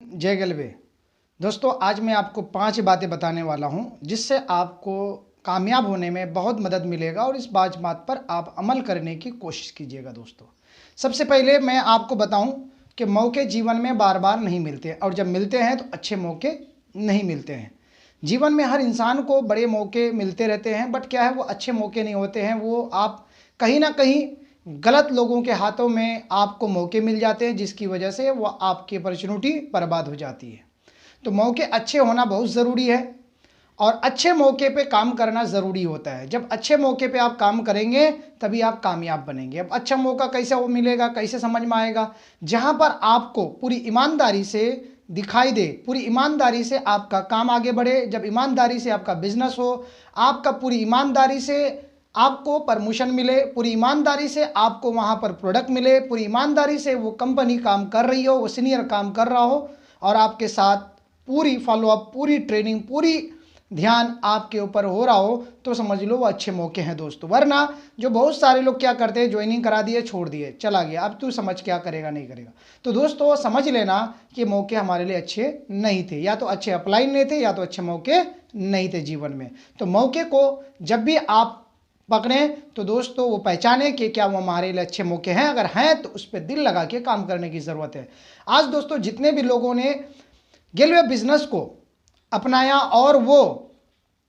जय गलबे। दोस्तों, आज मैं आपको 5 बातें बताने वाला हूं जिससे आपको कामयाब होने में बहुत मदद मिलेगा और इस 5 बात पर आप अमल करने की कोशिश कीजिएगा। दोस्तों, सबसे पहले मैं आपको बताऊं कि मौके जीवन में बार बार नहीं मिलते और जब मिलते हैं तो अच्छे मौके नहीं मिलते हैं। जीवन में हर इंसान को बड़े मौके मिलते रहते हैं, बट क्या है, वो अच्छे मौके नहीं होते हैं। वो आप कहीं ना कहीं गलत लोगों के हाथों में आपको मौके मिल जाते हैं, जिसकी वजह से वो आपकी अपॉर्चुनिटी बर्बाद हो जाती है। तो मौके अच्छे होना बहुत ज़रूरी है और अच्छे मौके पे काम करना ज़रूरी होता है। जब अच्छे मौके पे आप काम करेंगे तभी आप कामयाब बनेंगे। अब अच्छा मौका कैसे वो मिलेगा, कैसे समझ में आएगा? जहाँ पर आपको पूरी ईमानदारी से दिखाई दे, पूरी ईमानदारी से आपका काम आगे बढ़े, जब ईमानदारी से आपका बिजनेस हो, आपका पूरी ईमानदारी से आपको प्रमोशन मिले, पूरी ईमानदारी से आपको वहाँ पर प्रोडक्ट मिले, पूरी ईमानदारी से वो कंपनी काम कर रही हो, वो सीनियर काम कर रहा हो और आपके साथ पूरी फॉलोअप, पूरी ट्रेनिंग, पूरी ध्यान आपके ऊपर हो रहा हो, तो समझ लो वो अच्छे मौके हैं दोस्तों। वरना जो बहुत सारे लोग क्या करते हैं, ज्वाइनिंग करा दिए, छोड़ दिए, चला गया, अब तू समझ क्या करेगा, नहीं करेगा। तो दोस्तों समझ लेना कि मौके हमारे लिए अच्छे नहीं थे, या तो अच्छे अप्लाई नहीं थे या तो अच्छे मौके नहीं थे जीवन में। तो मौके को जब भी आप पकड़ें तो दोस्तों वो पहचाने कि क्या वो हमारे लिए अच्छे मौके हैं। अगर हैं तो उस पर दिल लगा के काम करने की ज़रूरत है। आज दोस्तों जितने भी लोगों ने गेलवे बिजनेस को अपनाया और वो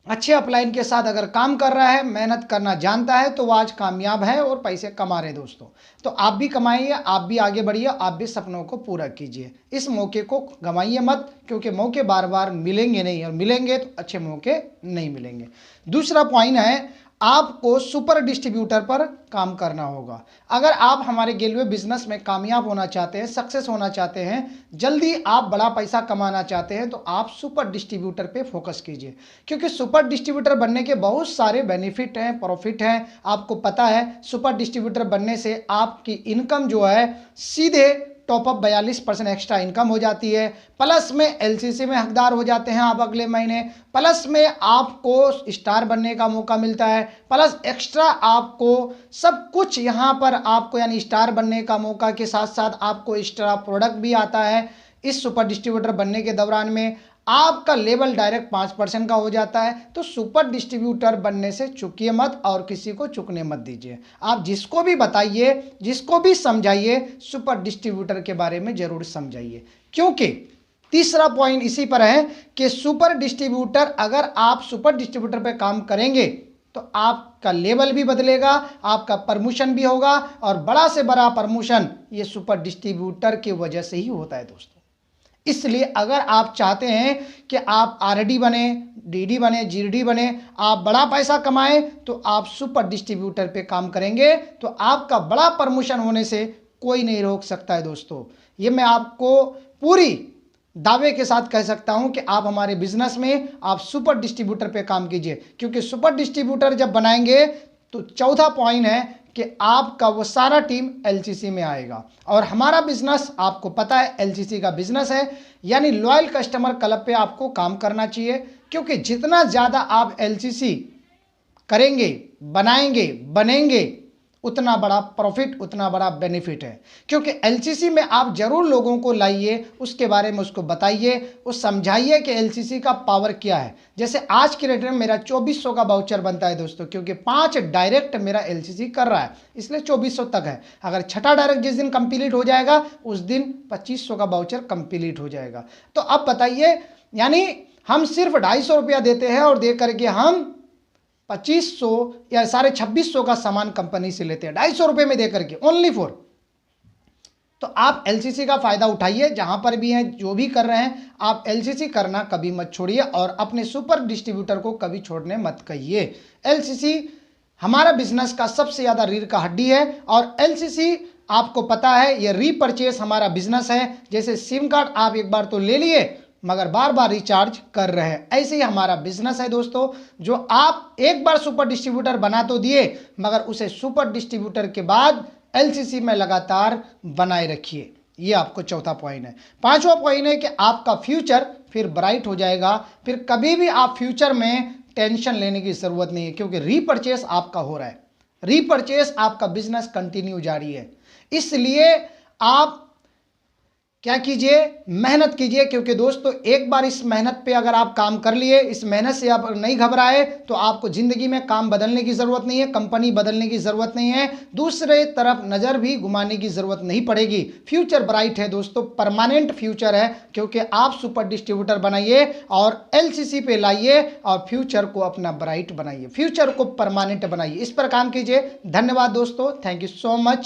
अच्छे अपलाइन के साथ अगर काम कर रहा है, मेहनत करना जानता है, तो वो आज कामयाब है और पैसे कमा रहे हैं दोस्तों। तो आप भी कमाइए, आप भी आगे बढ़िए, आप भी सपनों को पूरा कीजिए। इस मौके को गंवाइए मत, क्योंकि मौके बार बार मिलेंगे नहीं, और मिलेंगे तो अच्छे मौके नहीं मिलेंगे। दूसरा पॉइंट है, आपको सुपर डिस्ट्रीब्यूटर पर काम करना होगा। अगर आप हमारे गेलवे बिजनेस में कामयाब होना चाहते हैं, सक्सेस होना चाहते हैं, जल्दी आप बड़ा पैसा कमाना चाहते हैं, तो आप सुपर डिस्ट्रीब्यूटर पे फोकस कीजिए। क्योंकि सुपर डिस्ट्रीब्यूटर बनने के बहुत सारे बेनिफिट हैं, प्रॉफिट हैं। आपको पता है सुपर डिस्ट्रीब्यूटर बनने से आपकी इनकम जो है सीधे टॉपअप 42% एक्स्ट्रा इनकम हो जाती है। प्लस में एलसीसी में हकदार हो जाते हैं आप अगले महीने। प्लस में आपको स्टार बनने का मौका मिलता है। प्लस एक्स्ट्रा आपको सब कुछ यहाँ पर आपको, यानी स्टार बनने का मौका के साथ साथ आपको एक्स्ट्रा प्रोडक्ट भी आता है। इस सुपर डिस्ट्रीब्यूटर बनने के दौरान में आपका लेवल डायरेक्ट 5% का हो जाता है। तो सुपर डिस्ट्रीब्यूटर बनने से चूकिए मत और किसी को चुकने मत दीजिए। आप जिसको भी बताइए, जिसको भी समझाइए, सुपर डिस्ट्रीब्यूटर के बारे में जरूर समझाइए। क्योंकि तीसरा पॉइंट इसी पर है कि सुपर डिस्ट्रीब्यूटर, अगर आप सुपर डिस्ट्रीब्यूटर पे काम करेंगे तो आपका लेवल भी बदलेगा, आपका प्रमोशन भी होगा, और बड़ा से बड़ा प्रमोशन ये सुपर डिस्ट्रीब्यूटर की वजह से ही होता है दोस्तों। इसलिए अगर आप चाहते हैं कि आप आरडी बने, डीडी बने, जीडी बने, आप बड़ा पैसा कमाएं, तो आप सुपर डिस्ट्रीब्यूटर पे काम करेंगे तो आपका बड़ा प्रमोशन होने से कोई नहीं रोक सकता है दोस्तों। ये मैं आपको पूरी दावे के साथ कह सकता हूं कि आप हमारे बिजनेस में आप सुपर डिस्ट्रीब्यूटर पे काम कीजिए। क्योंकि सुपर डिस्ट्रीब्यूटर जब बनाएंगे तो चौथा पॉइंट है कि आपका वो सारा टीम एलसीसी में आएगा। और हमारा बिजनेस आपको पता है एलसीसी का बिजनेस है, यानी लॉयल कस्टमर क्लब पे आपको काम करना चाहिए। क्योंकि जितना ज़्यादा आप एलसीसी करेंगे, बनाएंगे, बनेंगे, उतना बड़ा प्रॉफिट, उतना बड़ा बेनिफिट है। क्योंकि एलसीसी में आप जरूर लोगों को लाइए, उसके बारे में उसको बताइए, उस समझाइए कि एलसीसी का पावर क्या है। जैसे आज की रेट में मेरा 2400 का वाउचर बनता है दोस्तों, क्योंकि 5 डायरेक्ट मेरा एलसीसी कर रहा है, इसलिए 2400 तक है। अगर छठा डायरेक्ट जिस दिन कंप्लीट हो जाएगा उस दिन 2500 का वाउचर कंप्लीट हो जाएगा। तो अब बताइए, यानी हम सिर्फ 250 रुपया देते हैं और दे करके हम 2500 या 2650 का सामान कंपनी से लेते हैं 250 रुपये में देकर के, ओनली फॉर। तो आप एलसीसी का फायदा उठाइए, जहां पर भी हैं, जो भी कर रहे हैं, आप एलसीसी करना कभी मत छोड़िए और अपने सुपर डिस्ट्रीब्यूटर को कभी छोड़ने मत कहिए। एलसीसी हमारा बिजनेस का सबसे ज्यादा रीढ़ का हड्डी है और एलसीसी आपको पता है ये रीपरचेस हमारा बिजनेस है। जैसे सिम कार्ड आप एक बार तो ले लिए मगर बार बार रिचार्ज कर रहे हैं, ऐसे ही हमारा बिजनेस है दोस्तों। जो आप एक बार सुपर डिस्ट्रीब्यूटर बना तो दिए, मगर उसे सुपर डिस्ट्रीब्यूटर के बाद एलसीसी में लगातार बनाए रखिए। ये आपको चौथा पॉइंट है। पांचवा पॉइंट है कि आपका फ्यूचर फिर ब्राइट हो जाएगा। फिर कभी भी आप फ्यूचर में टेंशन लेने की जरूरत नहीं है, क्योंकि रीपरचेस आपका हो रहा है, रीपरचेस आपका बिजनेस कंटिन्यू जारी है। इसलिए आप क्या कीजिए, मेहनत कीजिए, क्योंकि दोस्तों एक बार इस मेहनत पे अगर आप काम कर लिए, इस मेहनत से आप नहीं घबराए, तो आपको जिंदगी में काम बदलने की जरूरत नहीं है, कंपनी बदलने की जरूरत नहीं है, दूसरे तरफ नजर भी घुमाने की जरूरत नहीं पड़ेगी। फ्यूचर ब्राइट है दोस्तों, परमानेंट फ्यूचर है, क्योंकि आप सुपर डिस्ट्रीब्यूटर बनाइए और एलसीसी पे लाइए और फ्यूचर को अपना ब्राइट बनाइए, फ्यूचर को परमानेंट बनाइए, इस पर काम कीजिए। धन्यवाद दोस्तों, थैंक यू सो मच।